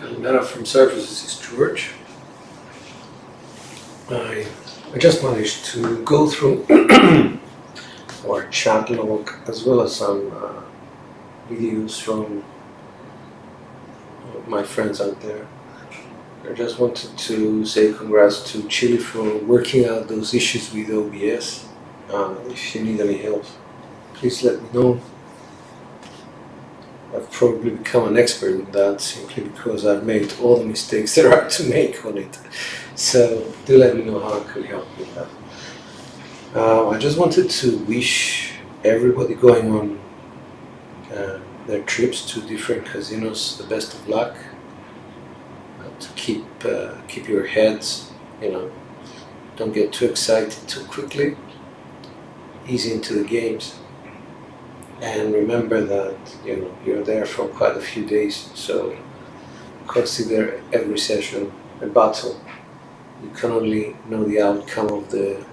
Calimera from Surfaces is George. I just managed to go through our chat log as well as some videos from my friends out there. I just wanted to say congrats to Chile for working out those issues with OBS. If you need any help, please let me know. I've probably become an expert in that simply because I've made all the mistakes there are to make on it. So do let me know how I could help with that. I just wanted to wish everybody going on their trips to different casinos the best of luck. To keep your heads, don't get too excited too quickly. Ease into the games. And remember that you're there for quite a few days, so consider every session a battle. You can only know the outcome of the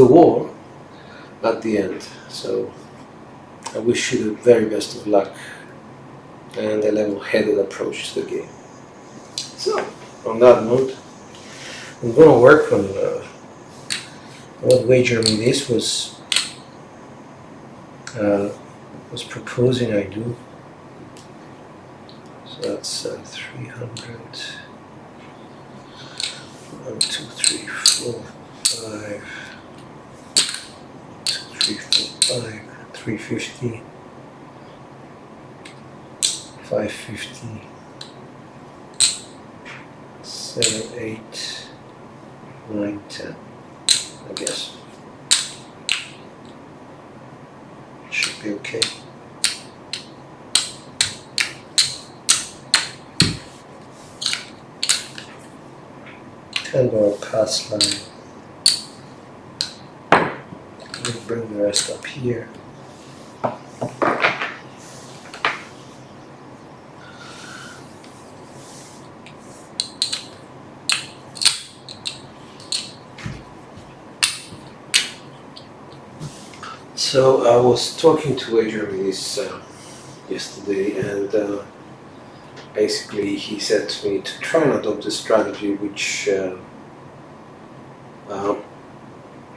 war at the end. So I wish you the very best of luck and a level-headed approach to the game. So on that note, I'm going to work on what WagerMeThis was proposing I do. So that's 300. 1, 2, 3, 4, 5. 2, 3, 4, 5. 350. 550. 7, 8, 9, 10. I guess. Should be okay. $10 pass line. Let me bring the rest up here. So I was talking to WagerMeThis yesterday, and basically he said to me to try and adopt a strategy which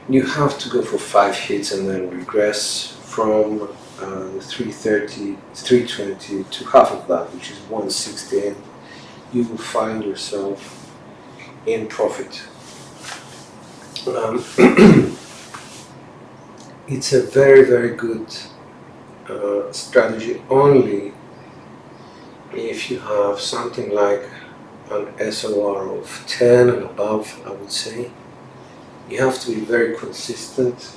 you have to go for 5 hits and then regress from the 330, 320 to half of that, which is 160, and you will find yourself in profit. It's a very, very good strategy only if you have something like an SOR of 10 and above, I would say. You have to be very consistent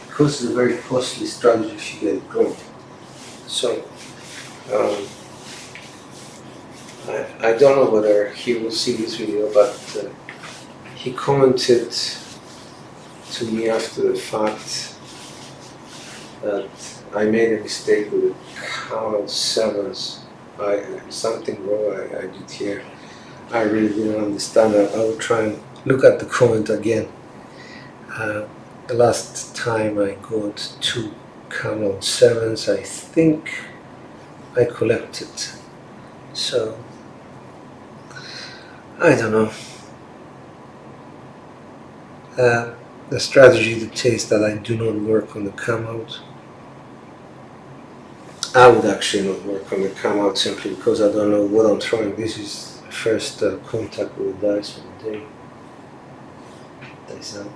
because it's a very costly strategy if you get it wrong. So, I don't know whether he will see this video, but he commented to me after the fact that I made a mistake with the count sevens. Something wrong I did here. I really didn't understand that. I will try and look at the comment again. The last time I got 2 count sevens, I think I collected. So I don't know. The strategy dictates that I do not work on the come out. I would actually not work on the come out simply because I don't know what I'm throwing. This is the first contact with the dice for the day. Dice out.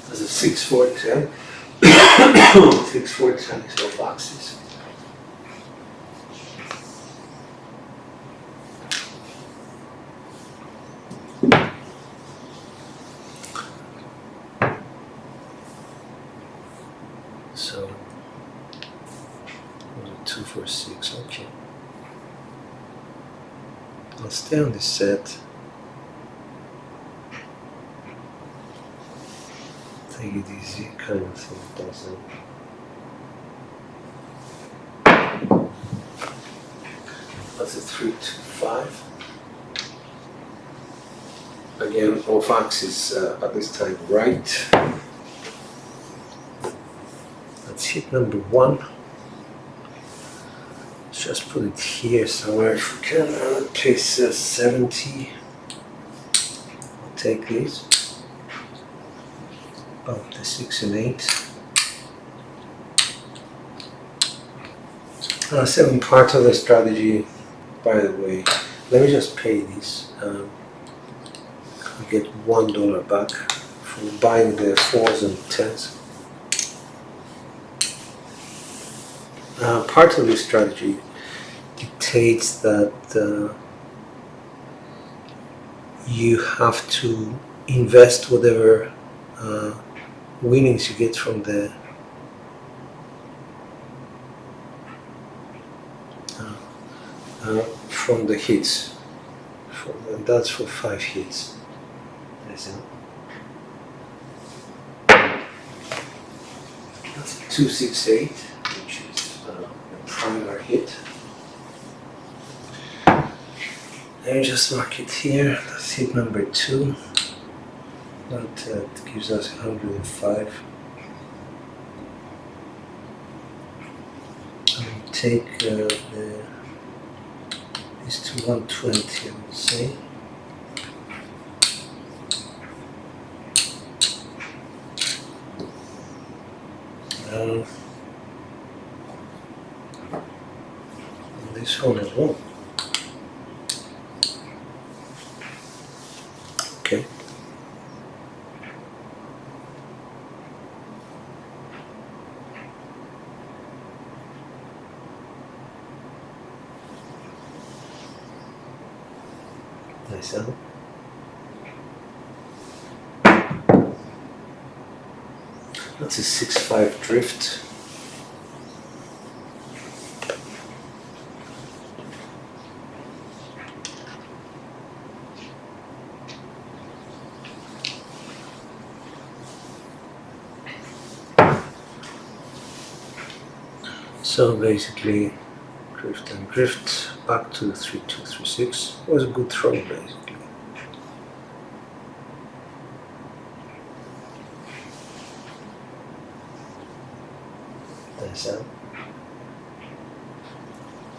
There's a 6, 4, 10. 6, 4, 10 is all boxes. So 2, 4, 6, okay. I'll stay on this set. Take it easy, kind of thing, doesn't. That's a 3, 2, 5. Again, off axis at this time right. That's hit number 1. just put it here somewhere if we can. Place 70. I'll take these. About the 6 and 8. 7 part of the strategy, by the way. Let me just pay these. I get $1 back for buying the 4s and 10s. Part of this strategy dictates that you have to invest whatever winnings you get from the hits. And that's for 5 hits. That's 268, which is the primer hit. Let me just mark it here. That's hit number 2. That gives us 105. And take these to 120, I would say. And this one as well. Okay. Nice, huh? That's a 6-5 drift. So basically, drift and drift back to the 3236. It was a good throw, basically. Nice out.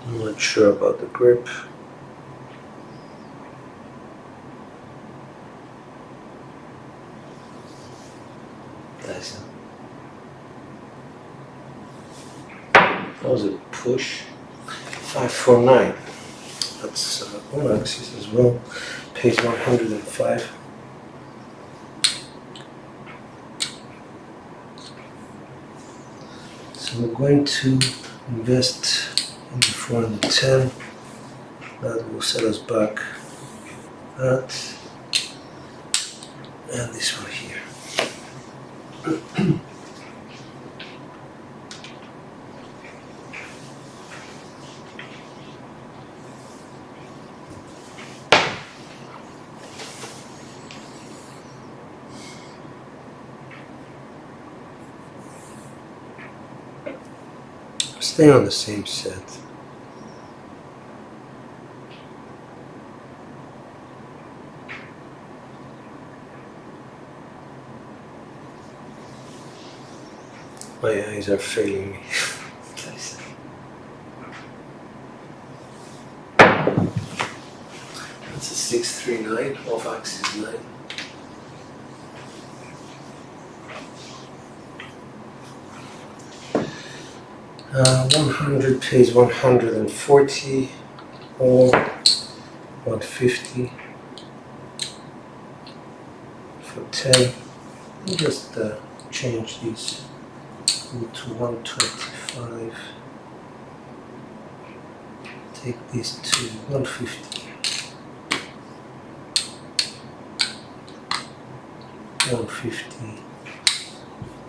I'm not sure about the grip. Nice out. That was a push. 549. That's on axis as well. Pays 105. So we're going to invest in the 410. That will set us back that and this one here. Stay on the same set. My eyes are failing me. That's a 639 off axis 9. Uh, 100 pays 140 or 150 for 10. I'll just change these to 125. Take this to 150. 150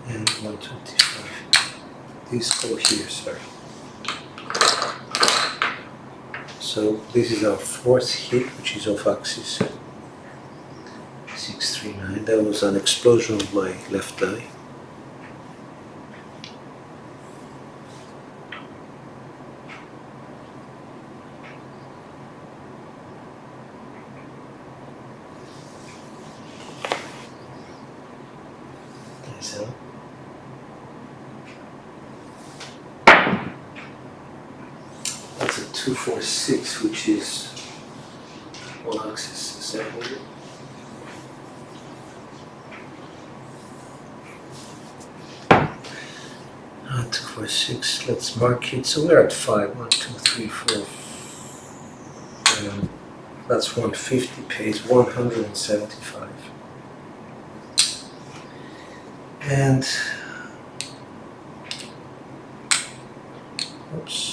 and 125. These go here, sorry. So this is our 4th hit, which is off axis 639. That was an explosion of my left eye. So that's 246, which is one axis assembly. Not 246, let's mark it. So we're at 5. 1, 2, 3, 4. That's 150, pays 175. And oops.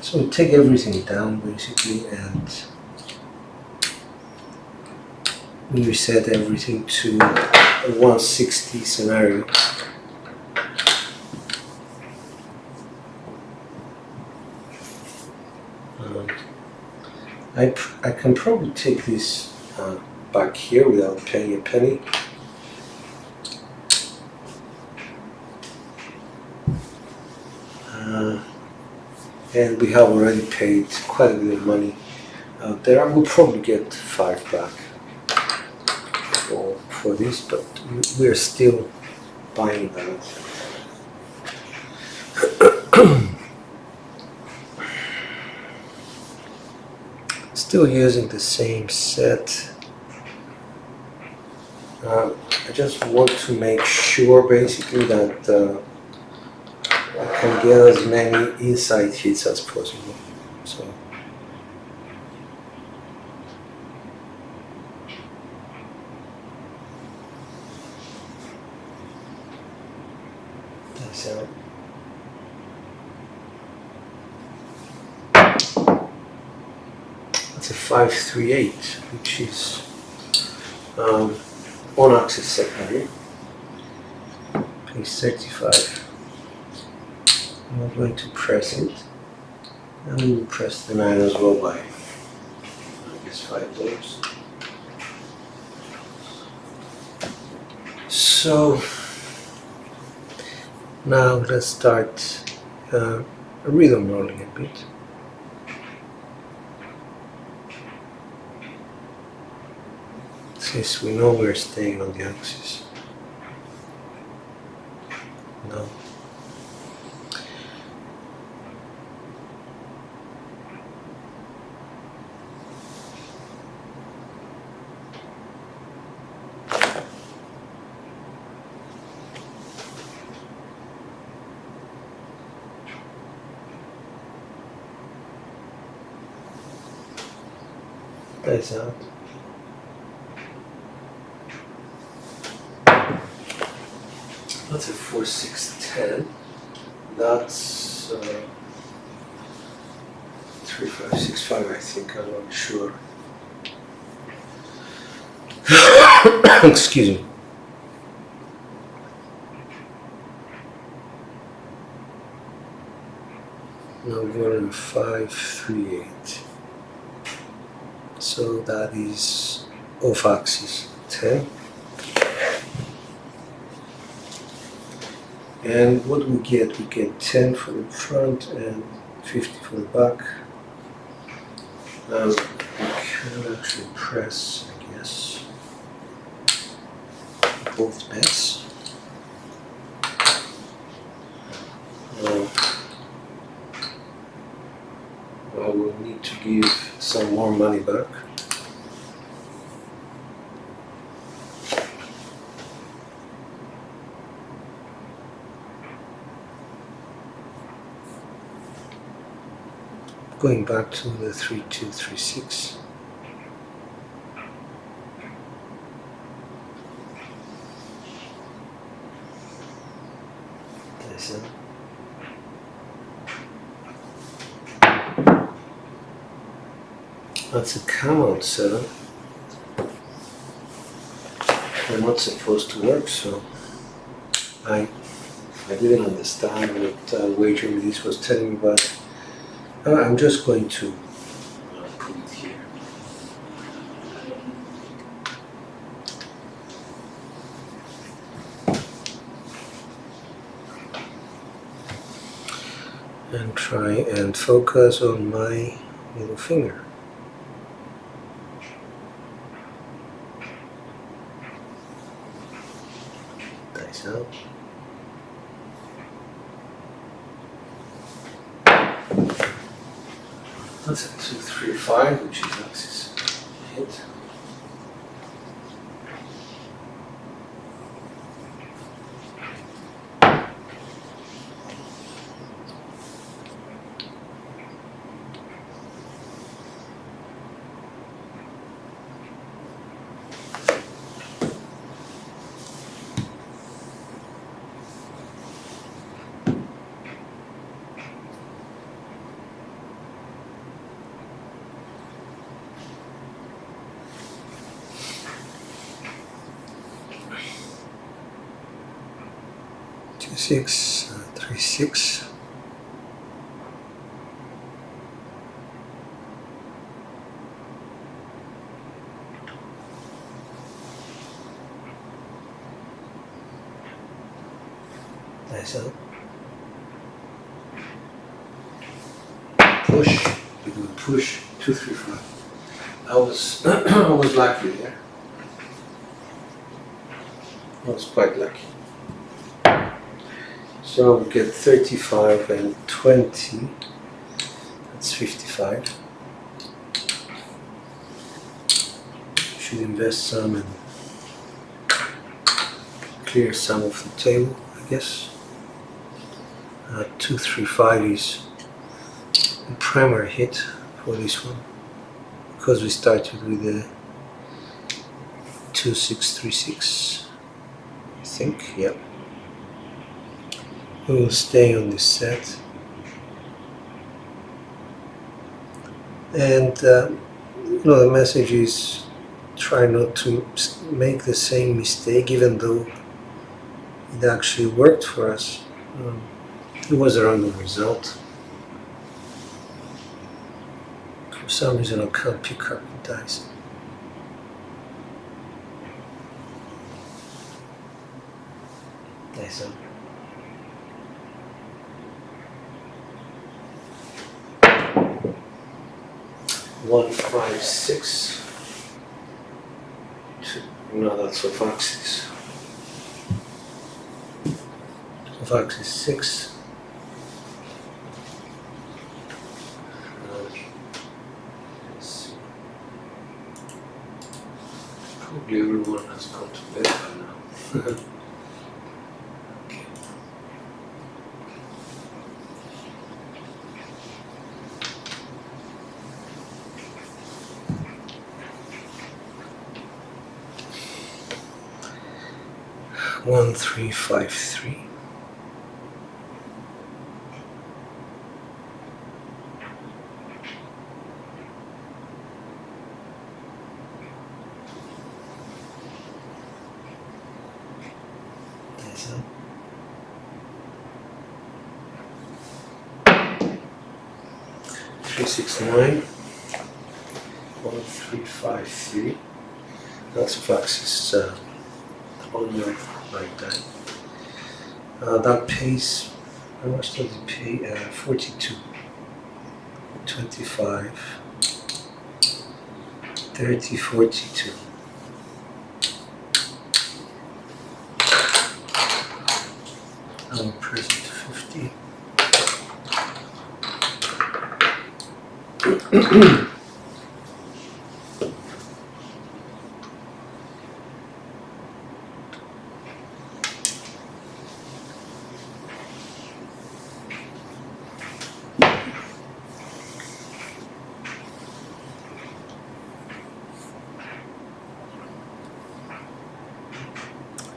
So we take everything down basically, and we reset everything to a 160 scenario. I can probably take this back here without paying a penny. And we have already paid quite a bit of money out there. I will probably get 5 back for this, but we're still buying that. Still using the same set. I just want to make sure basically that I can get as many inside hits as possible. So that's it. That's a 538, which is on axis secondary. Page 35. I'm going to press it, and we will press the 9 as well by, I guess, $5. So now let's start rhythm rolling a bit. Since we know we're staying on the axis. No. That's out. That's a 4-6-10. That's 3-5-6-5, I think. I'm not sure. Excuse me. Now we're in 5-3-8. So that is off axis 10. And what do we get? We get 10 for the front and 50 for the back. We can actually press, I guess, both bets. Well, we'll need to give some more money back. Going back to the 3-2-3-6. That's a come out setup. They're not supposed to work, so I didn't understand what WagerMeThis was telling me, but I'm just going to put it here. And try and focus on my middle finger. Dice out. That's a 235, which is axis hit. Six, 3-6. Nice out. Push. We do a push. 2-3-5. I was I was lucky there. I was quite lucky. So we get 35 and 20, that's 55. Should invest some and clear some of the table, I guess. 2-3-5 is the primary hit for this one, because we started with a 2-6-3-6, I think, yeah. We will stay on this set, and the message is try not to make the same mistake, even though it actually worked for us. It was a random result. For some reason I can't pick up the dice. Nice one. One, 5, 6. No, that's off axis. Off axis 6. Probably everyone has gone to bed by now. Okay. One, 3, 5, 3. Nice, huh? Three, 6, 9. 1, 3, 5, 3. That's of axis on your right time. That pays, how much does it pay? 42, 25, 30, 42. I'm present 50.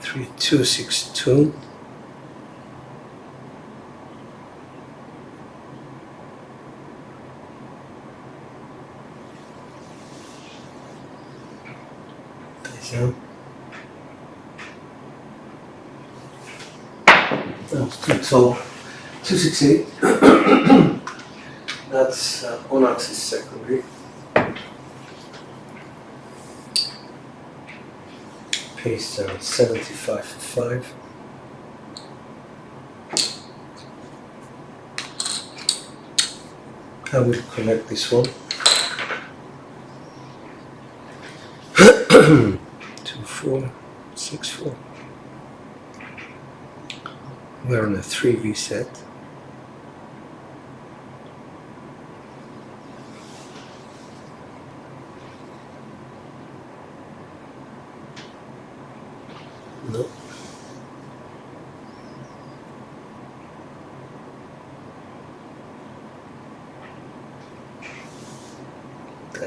Three, 2, 6, 2. So so 268. That's on axis secondary. Paste 75 for 5. I will connect this one. 2, 4, 6, 4. We're on a 3V set.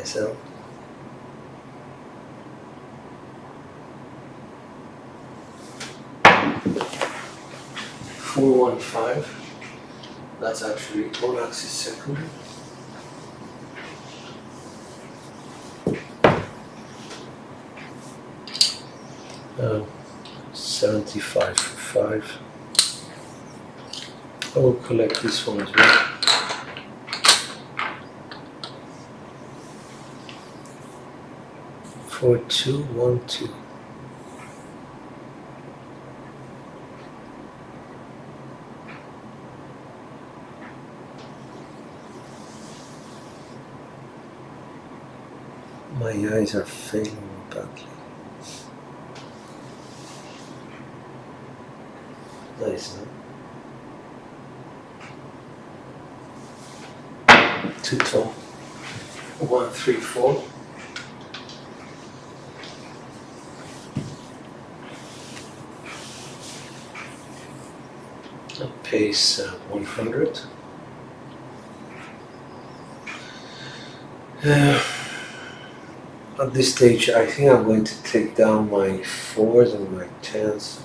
Nice out. $4.15. That's actually on axis secondary. 75 for 5. I will collect this one as well. For 2-1-2. My eyes are failing me badly. Nice, huh? 2 tall. 1-3-4. Pace 100. At this stage, I think I'm going to take down my 4s and my 10s.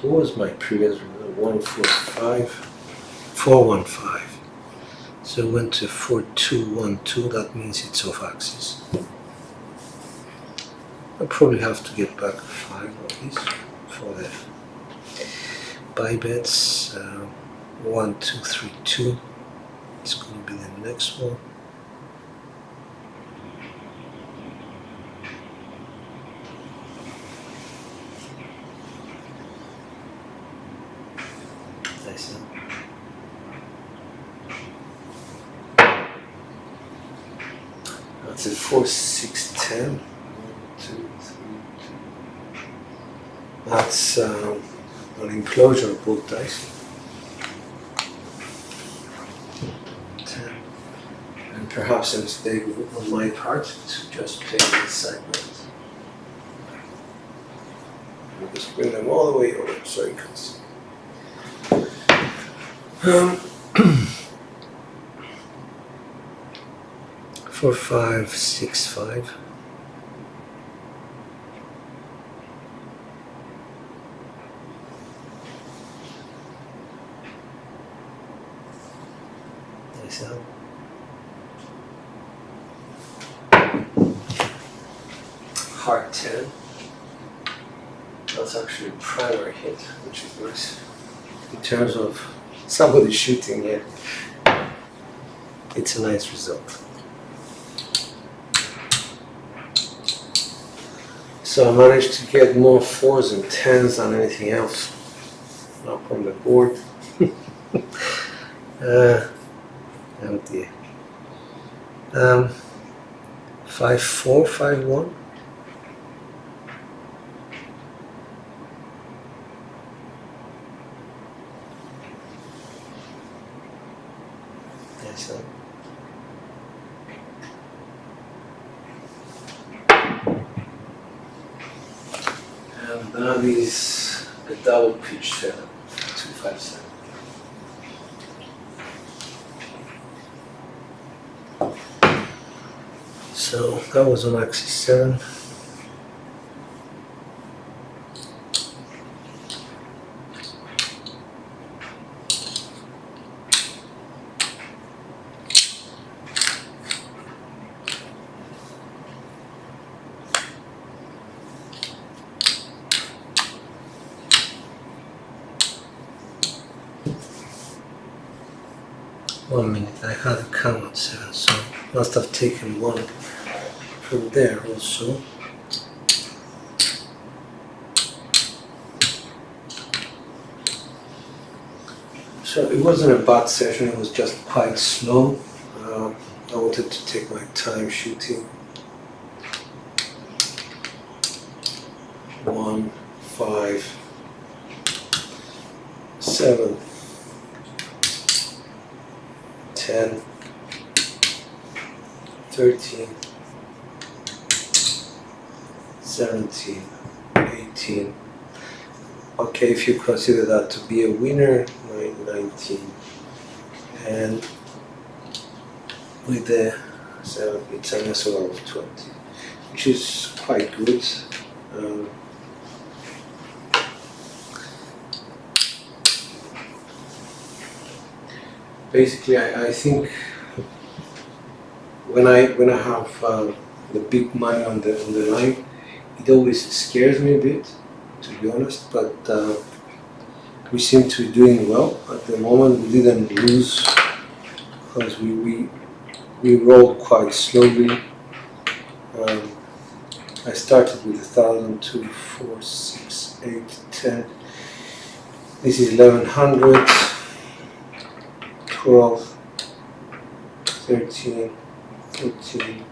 What was my previous 1-4-5? 4-1-5. So it went to 4-2-1-2. That means it's off axis. I'll probably have to get back 5 of these for that. Buy bets 1-2-3-2. It's going to be the next one. Nice. That's a 4-6-10. 1, 2, 3, 2. That's an enclosure of both dice. 10. And perhaps a mistake on my part to just play this segment. I'll just bring them all the way over so you can see. 4-5-6-5. Nice out. Heart 10. That's actually a primary hit, which is nice. In terms of somebody shooting here, it's a nice result. So I managed to get more 4s and 10s than anything else up on the board. Oh dear. 5-4, 5-1. Yes, sir. And that is a double pitch setup, 2-5-7. So that was on axis 7. One minute, I had a count on 7, so must have taken one from there also. So it wasn't a bad session, it was just quite slow. I wanted to take my time shooting. 1, 5, 7, 10, 13, 17, 18, okay, if you consider that to be a winner, 19, and with the 7, it's an SOR of 20, which is quite good. Basically, I think when I have the big money on the line, it always scares me a bit, to be honest. But we seem to be doing well at the moment. We didn't lose because we rolled quite slowly. I started with 1,000, 2, 4, 6, 8, 10. This is 1,100, 12, 13, 14,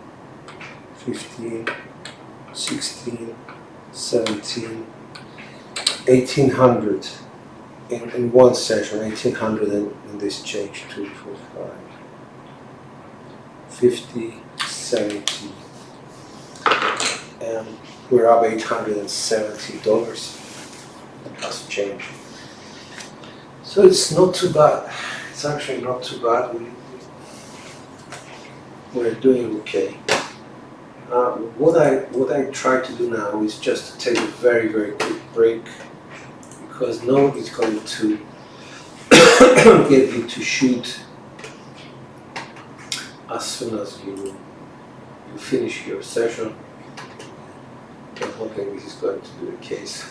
15, 16, 17, 1,800 in one session, 1,800 and this change, 2, 4, 5, 50, 70, and we're up $870 plus change. So it's not too bad. It's actually not too bad. We're doing okay. What I try to do now is just to take a very, very quick break, because nobody's going to get you to shoot as soon as you finish your session. I'm hoping this is going to be the case.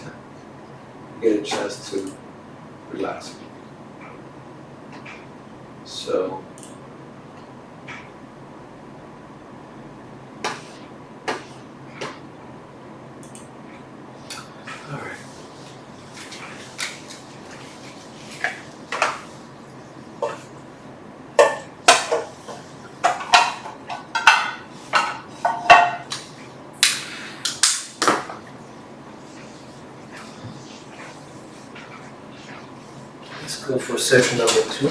You get a chance to relax. So all right. Let's go for session number 2.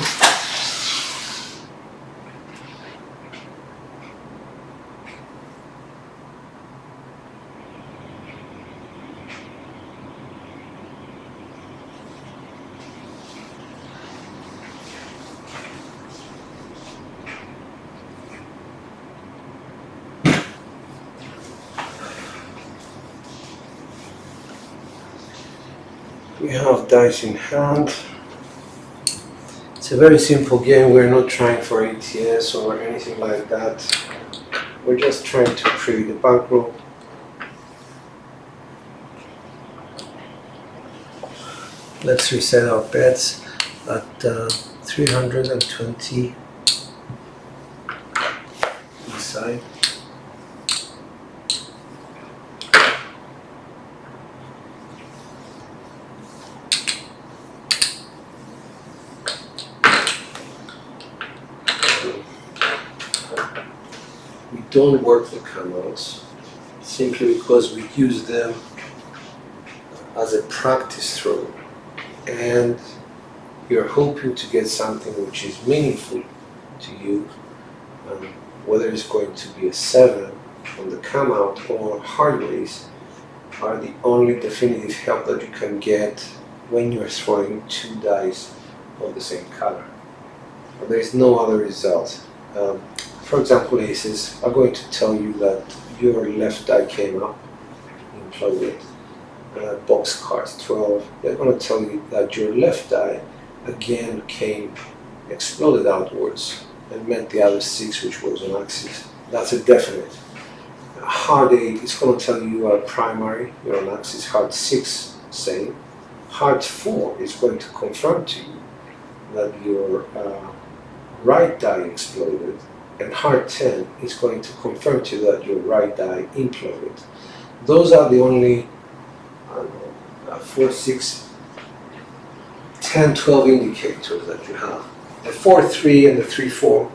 We have dice in hand. It's a very simple game. We're not trying for ATS or anything like that. We're just trying to create a bankroll. Let's reset our bets at 320 inside. Don't work the camels simply because we use them as a practice throw, and you're hoping to get something which is meaningful to you, whether it's going to be a 7 on the come out or hard raise are the only definitive help that you can get when you're throwing 2 dice of the same color. There is no other result. For example, aces are going to tell you that your left die came up, imploded. Box cards 12, they're going to tell you that your left die again came, exploded outwards, and met the other 6, which was on axis. That's a definite. Hard 8 is going to tell you you are primary, you're on axis. Hard 6, same. Hard 4 is going to confirm to you that your right die exploded. And hard 10 is going to confirm to you that your right die imploded. Those are the only 4, 6, 10, 12 indicators that you have. The 4, 3 and the 3, 4,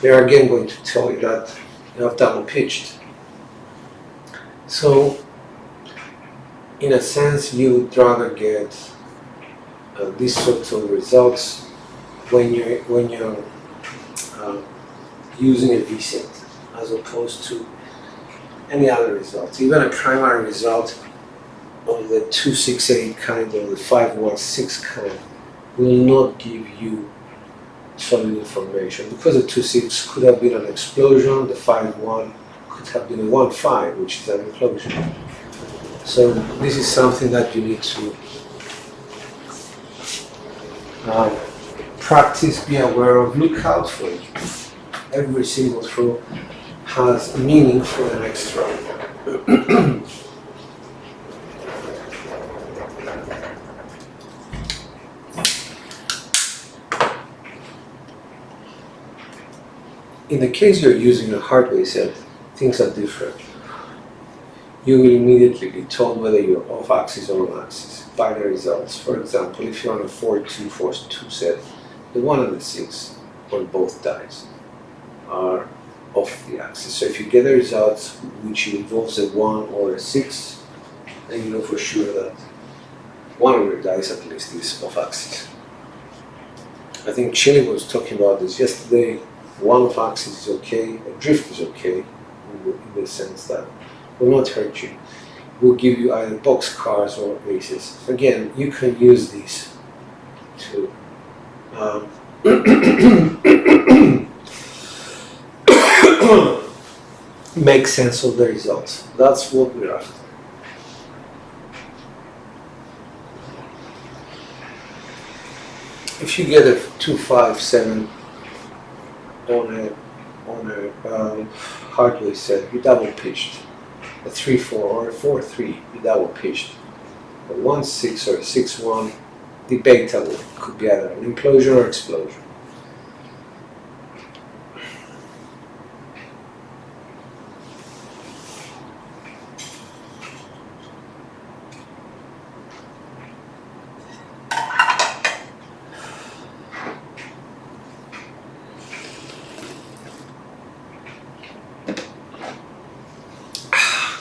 they are again going to tell you that you have double pitched. So, in a sense, you would rather get these sorts of results when you're using a VSET as opposed to any other results. Even a primary result or the 268 kind or the 516 kind will not give you solid information, because the 26 could have been an explosion, the 51 could have been a 15, which is an implosion. So this is something that you need to practice, be aware of, look out for it. Every single throw has meaning for the next throw. In the case you're using a hardware set, things are different. You will immediately be told whether you're off axis or on axis. Binary results. For example, if you're on a 4-2, 4-2 set, the 1 and the 6 on both dice are off the axis. So if you get a result which involves a 1 or a 6, then you know for sure that one of your dice at least is off axis. I think Chile was talking about this yesterday. One off axis is okay, a drift is okay, in the sense that it will not hurt you. It will give you either boxcars or aces. Again, you can use these to make sense of the results. That's what we're after. If you get a 2-5-7 on a hardware set, you double pitched. A 3-4 or a 4-3, you double pitched. A 1-6 or a 6-1, debatable. Could be either an implosion or explosion.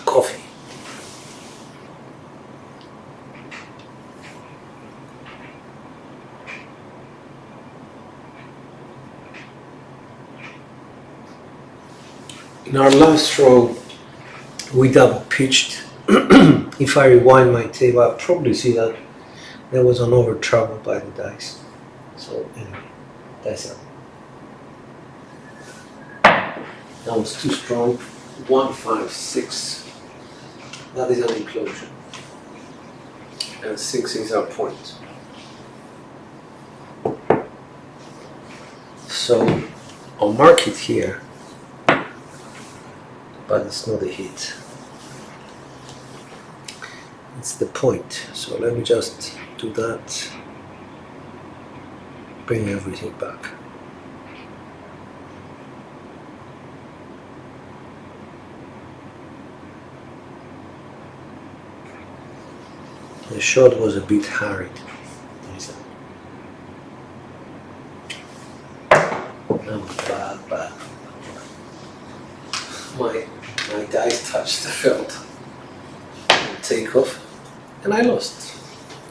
Coffee. In our last throw, we double pitched. If I rewind my tape, I'll probably see that there was an over trouble by the dice. So anyway, that's it. That was too strong. 1-5-6. That is an implosion. And 6 is our point. So I'll mark it here, but it's not a hit. It's the point. So let me just do that. Bring everything back. The shot was a bit harried. Bad. My dice touched the felt. Take off, and I lost.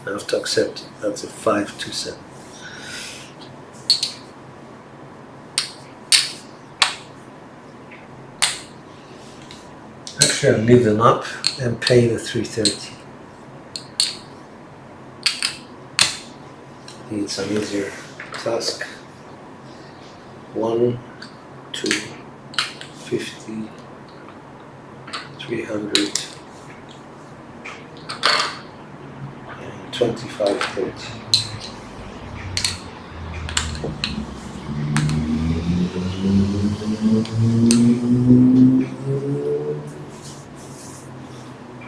I have to accept it. That's a 5-2-7. Actually, I'll leave them up and pay the 330. It's an easier task. 1, 2, 50, 300, and 25, 30.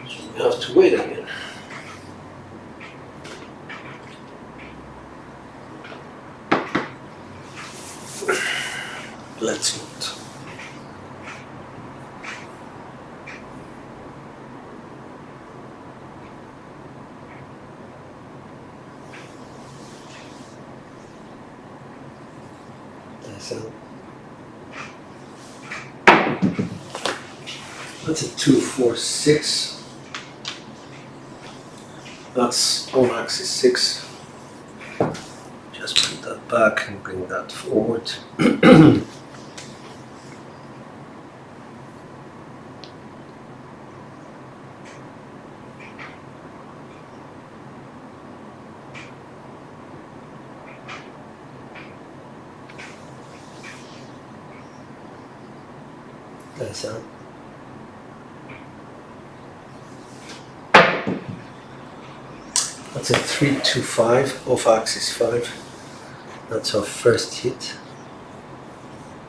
So we have to wait again. Let's not. That's a 2-4-6. That's on axis 6. Just put that back and bring that forward. That's out. That's a 3-2-5 off axis 5. That's our first hit.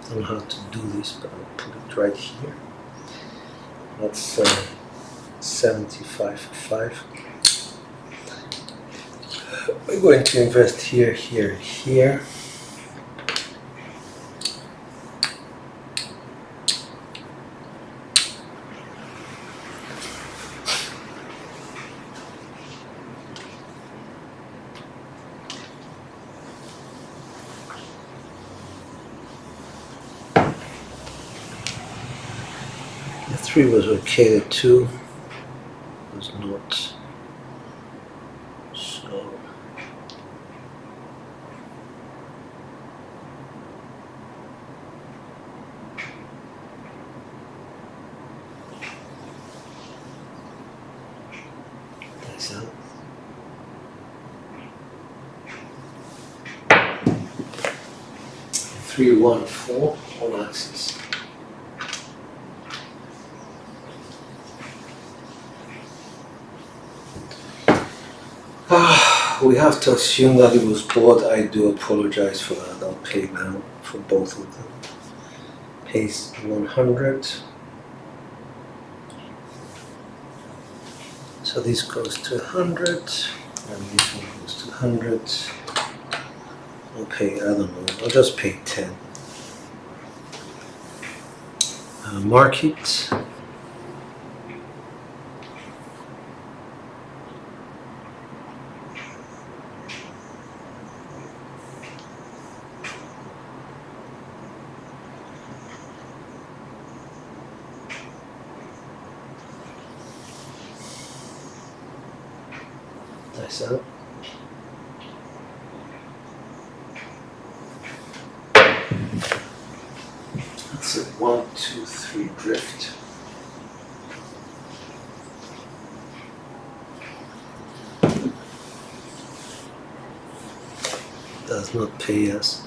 I don't know how to do this, but I'll put it right here. That's 75 for 5. We're going to invest here, here, and here. The 3 was okay, the 2 was not. So that's out. 3-1-4 on axis. We have to assume that it was bought. I do apologize for that. I'll pay now for both of them. Pays 100. So this goes to 100, and this one goes to 100. I'll pay, I don't know, I'll just pay 10. Mark it. That's out. That's a 1, 2, 3 drift. Does not pay us.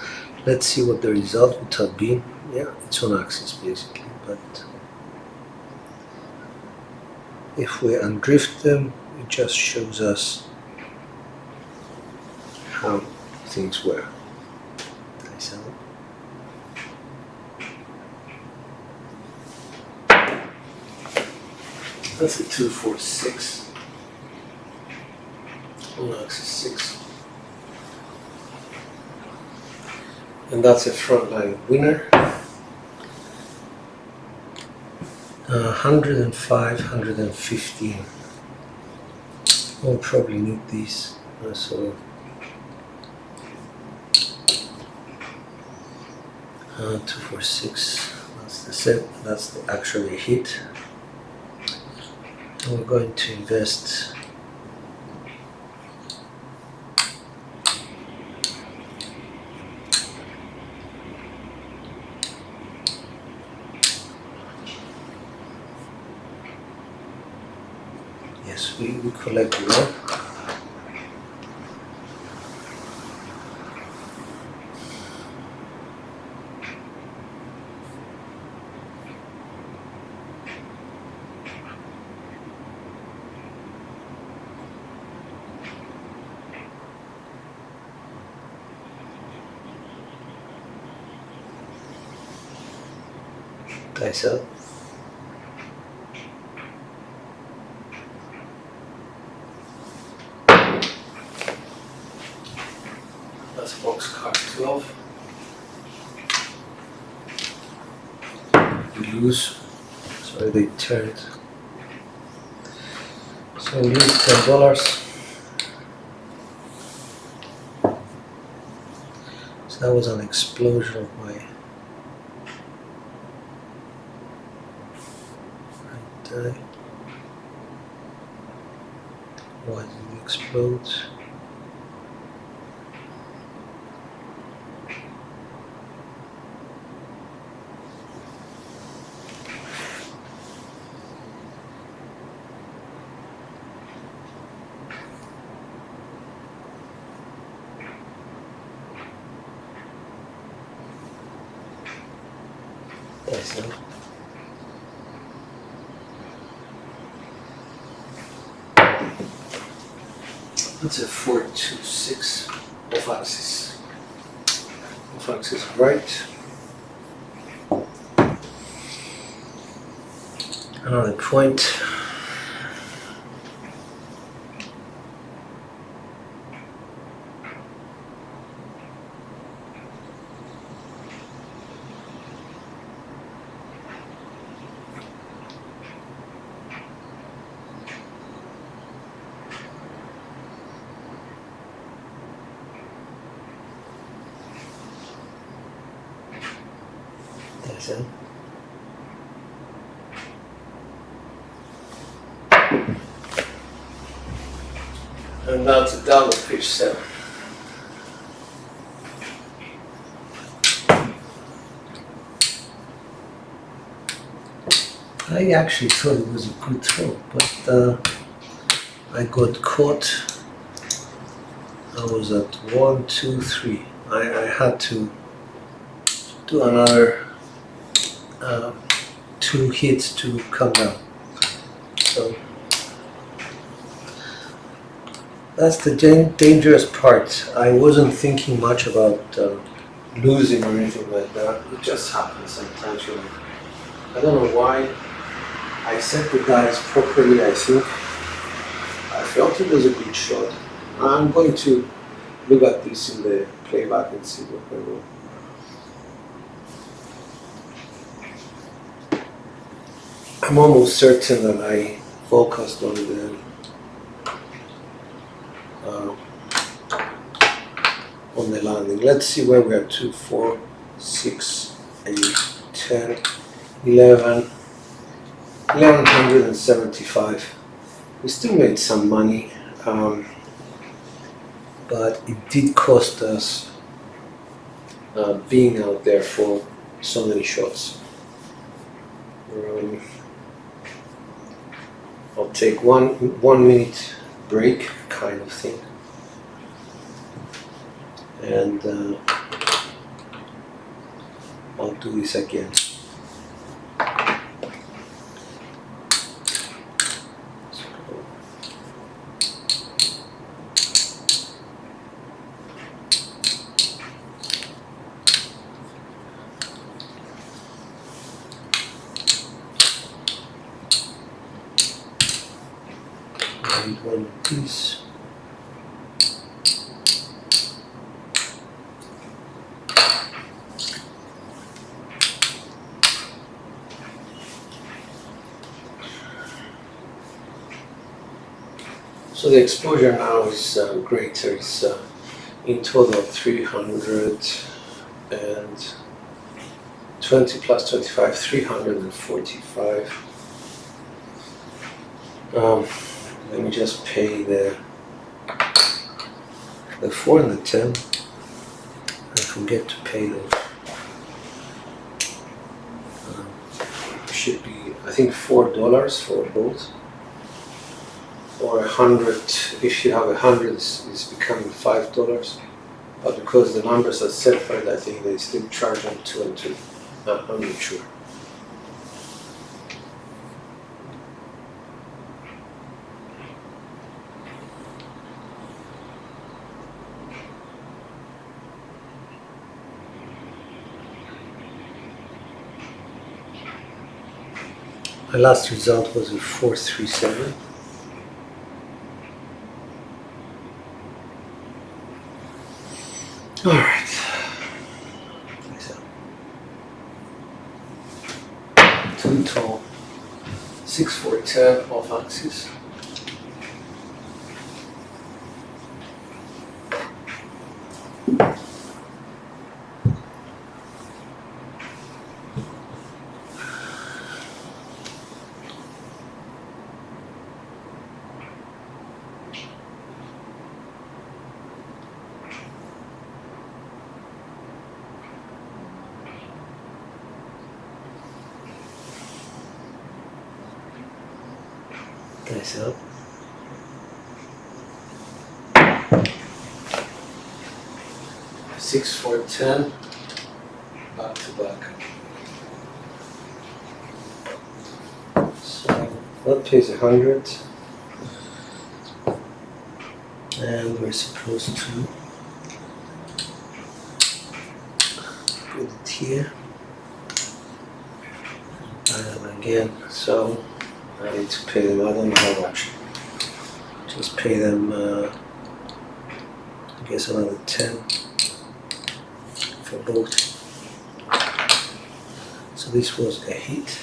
Let's see what the result would have been. Yeah, it's on axis basically, but if we undrift them, it just shows us how things were. Nice out. That's a 2-4-6 on axis 6. And that's a frontline winner. 105, 115. We'll probably need these. So 2-4-6. That's the set. That's actually a hit. And we're going to invest. Yes, we collect one. Dice up. That's box card 12. We lose. Sorry, they turned. So we lose $10. So that was an explosion of my right die. Why did it explode? That's it. That's a 426 off axis. Off axis right. Another point. That's it. And now to downward pitch 7. I actually thought it was a good throw, but I got caught. I was at 1, 2, 3. I had to do another 2 hits to come down. So that's the dangerous part. I wasn't thinking much about losing or anything like that. It just happens sometimes, you know. I don't know why. I set the dice properly, I think. I felt it was a good shot. I'm going to look at this in the playback and see what went wrong. I'm almost certain that I focused on the landing. Let's see where we are. 2, 4, 6, 8, 10, 11, 1175. We still made some money, but it did cost us being out there for so many shots. I'll take one minute break kind of thing, and I'll do this again. One piece. So the exposure now is greater. It's in total 320 plus 25, 345. Let me just pay the 4 and the 10. I forget to pay them. Should be, I think, $4 for both, or 100. If you have 100, it's becoming $5. But because the numbers are separate, I think they still charge on 2 and 2. I'm not sure. My last result was a 437. All right. Too tall. 6, 4, 10 off axis. Nice up. Six, 4, 10, back to back. So that pays 100. and we're supposed to put it here. And again, so I need to pay them, I don't know how much. Just pay them, I guess another 10 for both. So this was a hit.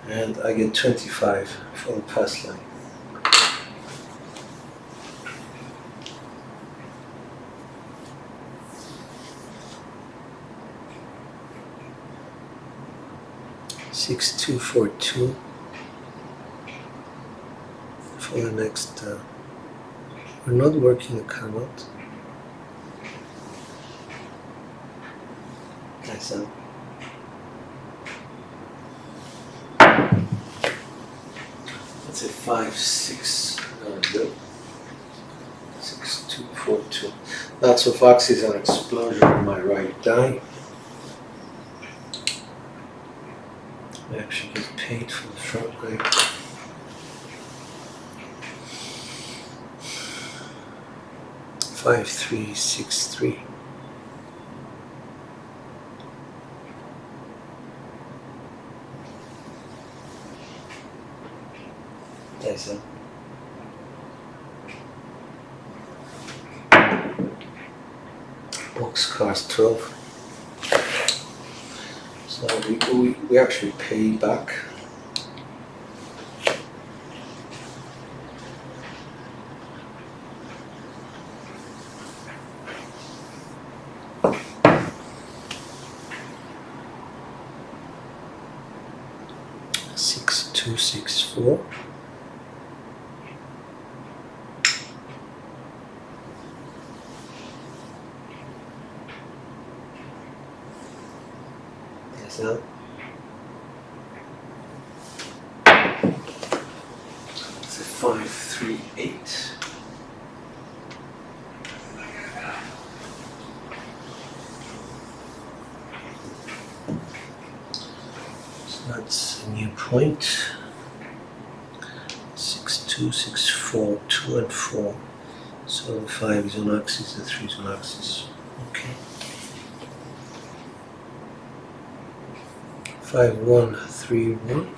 And I get 25 for the pass line. Six, 2, 4, 2 for the next. We're not working the cannot. Nice out. That's a 5, 6. Good. 6, 2, 4, 2. Lots of axes and explosion on my right die. I actually get paid for the front leg. Five, 3, 6, 3. Nice, huh? Boxcars 12. So we actually pay back. Six, 2, 6, 4. So it's a 5, 3, 8. So that's a new point. 6, 2, 6, 4, 2 and 4. So the 5 is on axis, the 3 is on axis. Okay. 5, 1, 3, 1.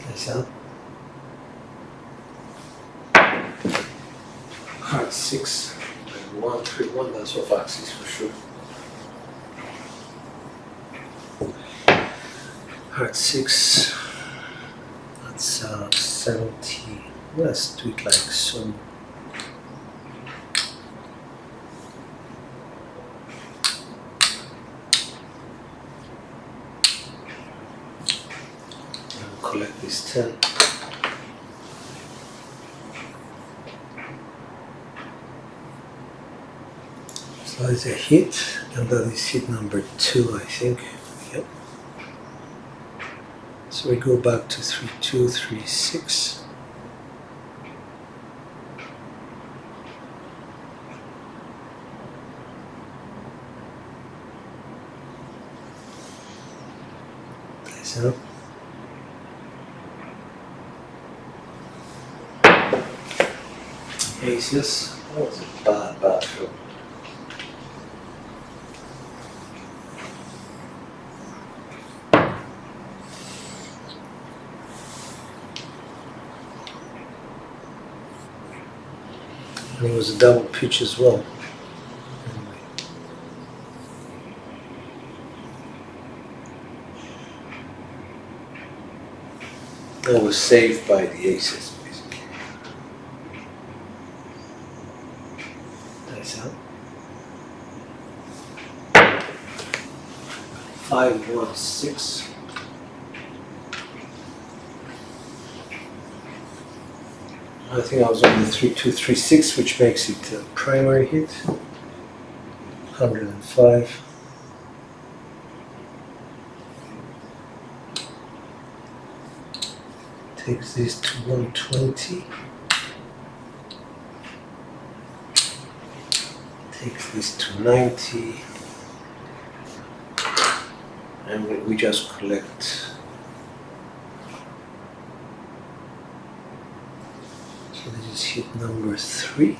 Nice out. Heart 6, 1, 3, 1. That's off axis for sure. Heart 6, that's 70, let's do it like so. And collect this 10. So it's a hit, and that is hit number 2, I think. Yep. So we go back to 3, 2, 3, 6. Nice up. Aces. That was a bad throw. And it was a double pitch as well. Anyway. That was saved by the aces, basically. Nice out. 5, 1, 6. I think I was on the 3, 2, 3, 6, which makes it a primary hit. 105. Takes this to 120. Takes this to 90. And we just collect. So this is hit number 3,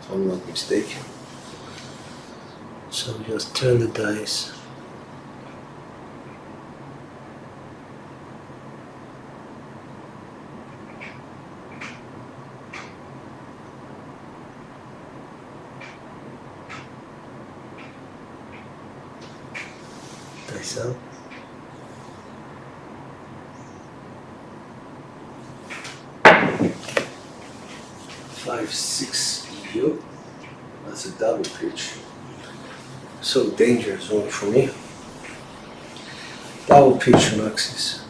if I'm not mistaken. So just turn the dice. Dice out. Five, 6 EO. That's a double pitch. So danger zone for me. Double pitch on axis.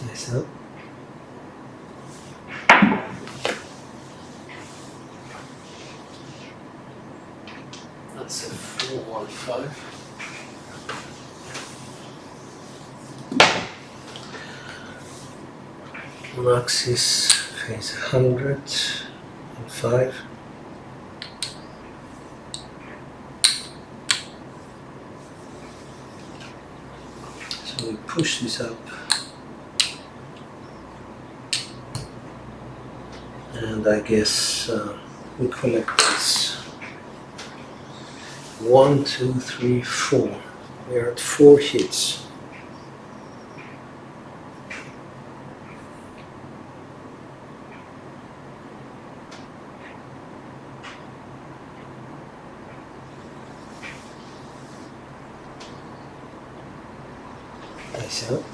Nice up. That's a 415. On axis phase 105. So we push this up. And I guess we collect this. 1, 2, 3, 4. We are at 4 hits. Dice out.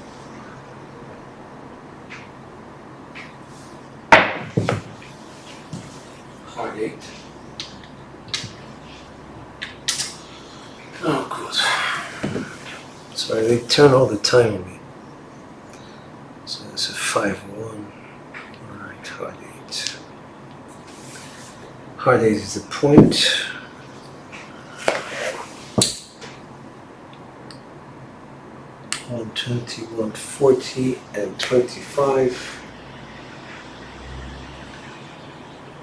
Hard 8. Oh, good. Sorry, they turn all the time on me. So it's a 5-1. Alright, hard 8. Hard 8 is the point. $120, $140, and $25.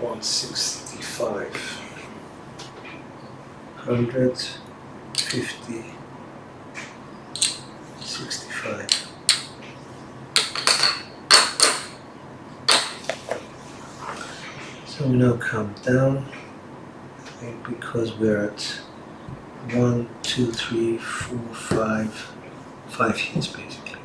$165. 100, 50, 65. So we now come down, and because we're at 1, 2, 3, 4, 5 hits basically.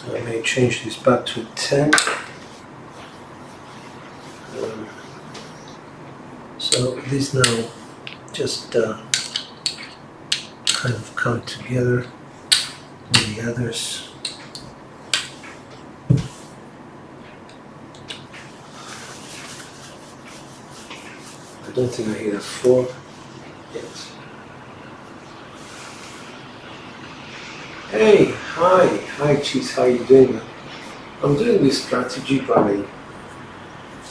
I may change this back to 10. So these now just kind of come together with the others. I don't think I hit a 4 yet. Hey, hi Cheese, how you doing? I'm doing this strategy by,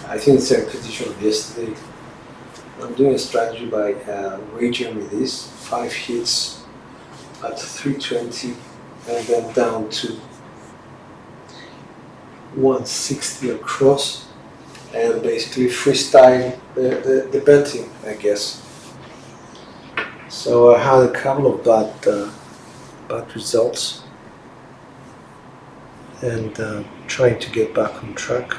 I think it's a repetition of yesterday. I'm doing a strategy by WagerMeThis, 5 hits at 320 and then down to 160 across, and basically freestyle the betting, I guess. So I had a couple of bad results, and trying to get back on track.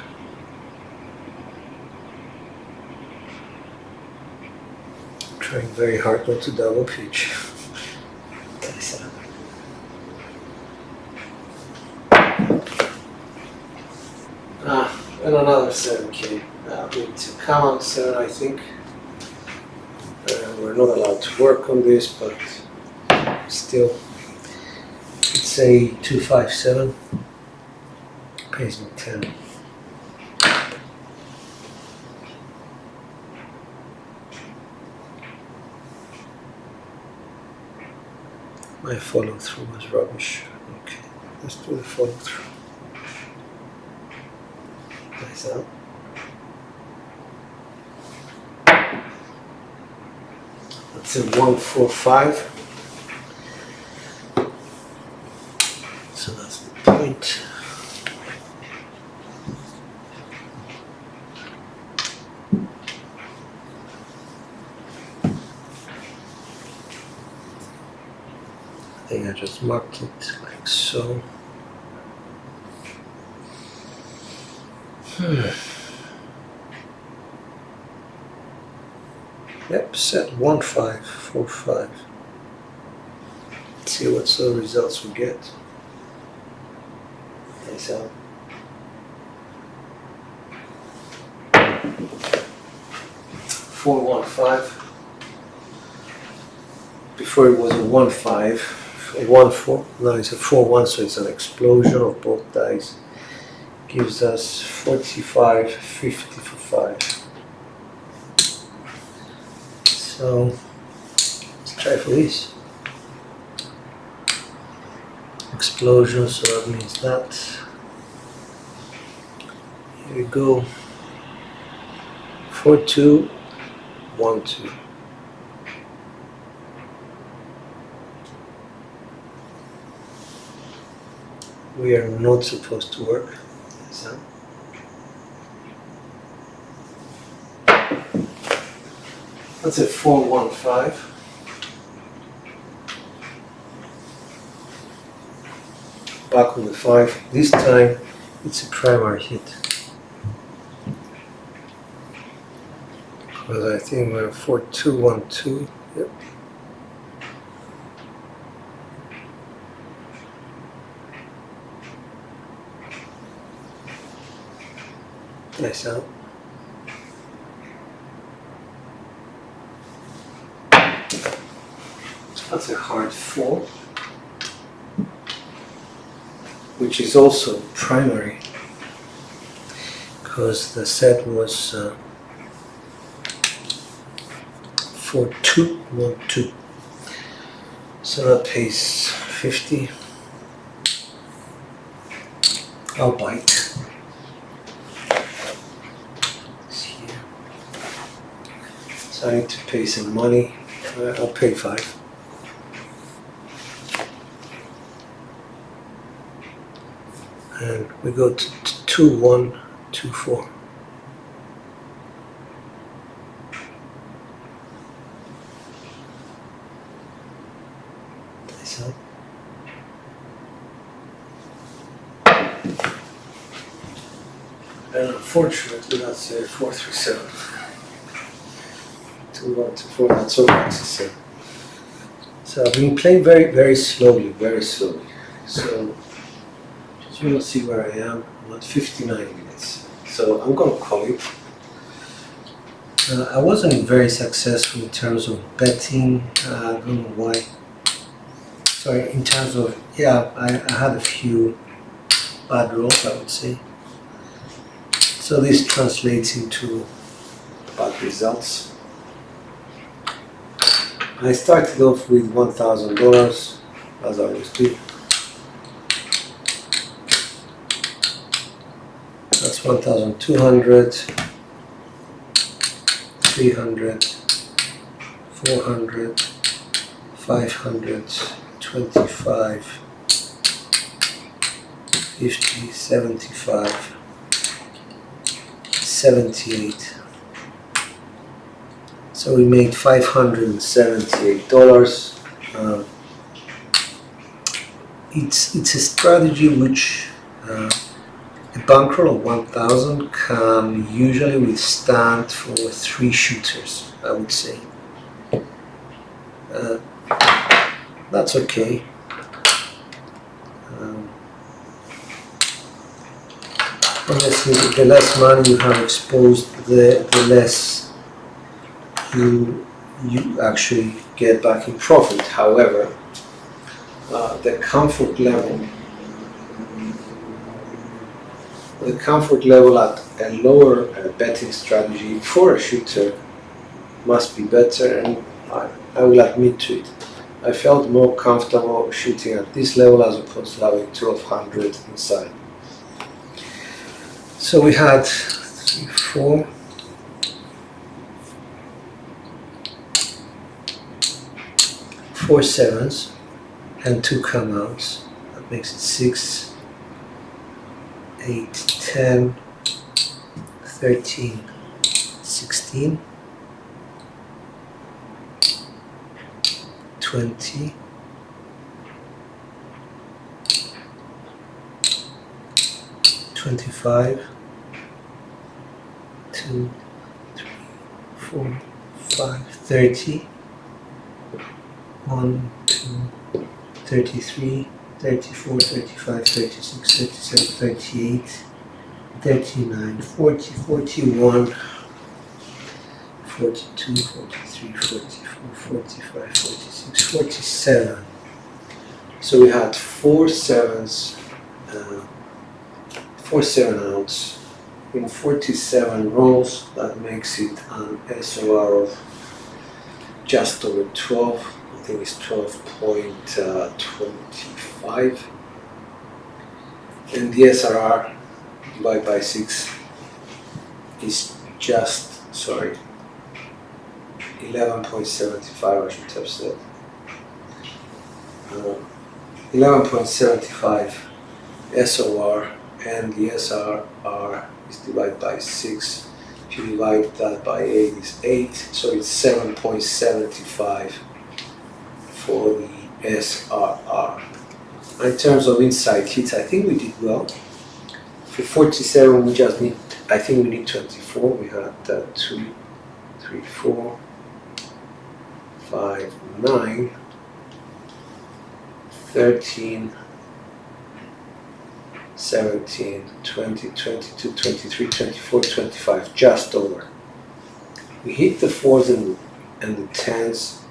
trying very hard not to double pitch. And another 7K. We need to come out 7, I think. We're not allowed to work on this, but still, it's a 257. Pays me 10. My follow through was rubbish. Okay, let's do the follow through. Nice out. That's a 145. So that's the point. I think I just marked it like so. Yep, set 1545. Let's see what sort of results we get. Nice out. $415. Before it was a 1.5, a 1.4. Now it's a 4.1, so it's an explosion of both dice. Gives us 45.50 for 5. So let's try for this. Explosion, so that means that. Here we go. 4-2-1-2. We are not supposed to work. So that's a 4-1-5. Back on the 5. This time it's a primary hit. Because I think we're 4-2-1-2. Yep. Nice out. That's a hard 4, which is also primary because the set was 4-2-1-2. So that pays 50. I'll bite. I need to pay some money. I'll pay 5. And we go to 2-1-2-4. Nice out. And unfortunately, that's a 4-3-7. 2-1-2-4, that's all access. So I've been playing very slowly, So just want to see where I am. I'm at 59 minutes. So I'm going to call it. I wasn't very successful in terms of betting. I don't know why. Sorry, in terms of, yeah, I had a few bad rolls, I would say. So this translates into bad results. I started off with $1,000, as I always do. That's 1,200, 300, 400, 500, 25, 50, 75, 78. So we made $578. It's a strategy which a bankroll of 1,000 can usually withstand for 3 shooters, I would say. That's okay. Obviously, the less money you have exposed, the less you actually get back in profit. However, the comfort level at a lower betting strategy for a shooter must be better, and I will admit to it. I felt more comfortable shooting at this level as opposed to having 1200 inside. So we had 3, 4, 4 sevens and 2 come outs. That makes it 6, 8, 10, 13, 16, 20, 25, 2, 3, 4, 5, 30, 1, 2, 33, 34, 35, 36, 37, 38, 39, 40, 41, 42, 43, 44, 45, 46, 47. So we had 4 sevens, 4 7 outs in 47 rolls. That makes it an SOR of just over 12. I think it's 12.25. And the SRR divided by 6 is just, 11.75, I should have said. 11.75 SOR, and the SRR is divided by 6. If you divide that by 8, is 8, so it's 7.75 for the SRR. In terms of inside hits, I think we did well. For 47, we just need, I think we need 24. We had 2, 3, 4, 5, 9, 13, 17, 20, 22, 23, 24, 25, just over. We hit the 4s and the 10s,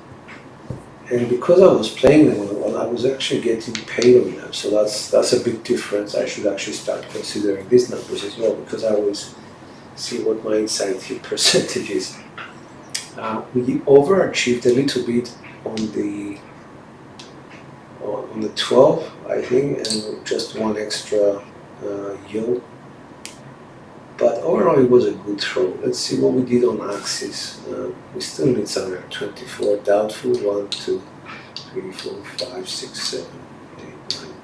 and because I was playing them well, I was actually getting paid on them, so that's a big difference. I should actually start considering these numbers as well, because I always see what my inside hit percentage is. We overachieved a little bit on the 12, I think, and just one extra yield. But overall, it was a good throw. Let's see what we did on axis. We still need somewhere 24, doubtful, 1, 2, 3, 4, 5, 6, 7, 8, 9,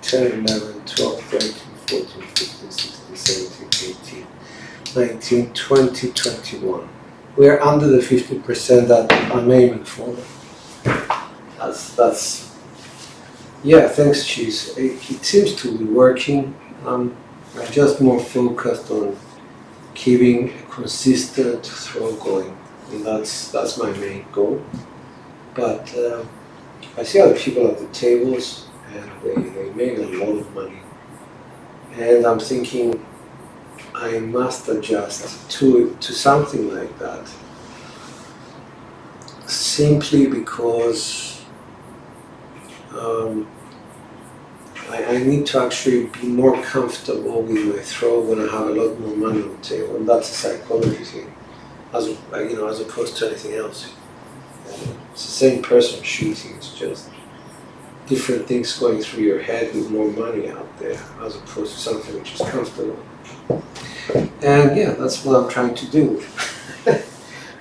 10, 11, 12, 13, 14, 15, 16, 17, 18, 19, 20, 21. We're under the 50% that I'm aiming for. That's yeah, thanks, Cheese. It seems to be working. I'm just more focused on keeping a consistent throw going, and that's my main goal. But I see other people at the tables, and they make a lot of money, and I'm thinking I must adjust to something like that, simply because I need to actually be more comfortable with my throw when I have a lot more money on the table, and that's a psychology thing, as opposed to anything else. It's the same person shooting, it's just different things going through your head with more money out there, as opposed to something which is comfortable. And yeah, that's what I'm trying to do.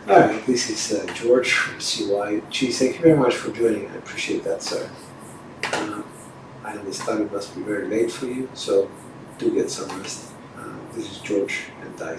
Alright, this is George from CY. Geez, thank you very much for joining. I appreciate that, sir. I understand it must be very late for you, so do get some rest. This is George, and I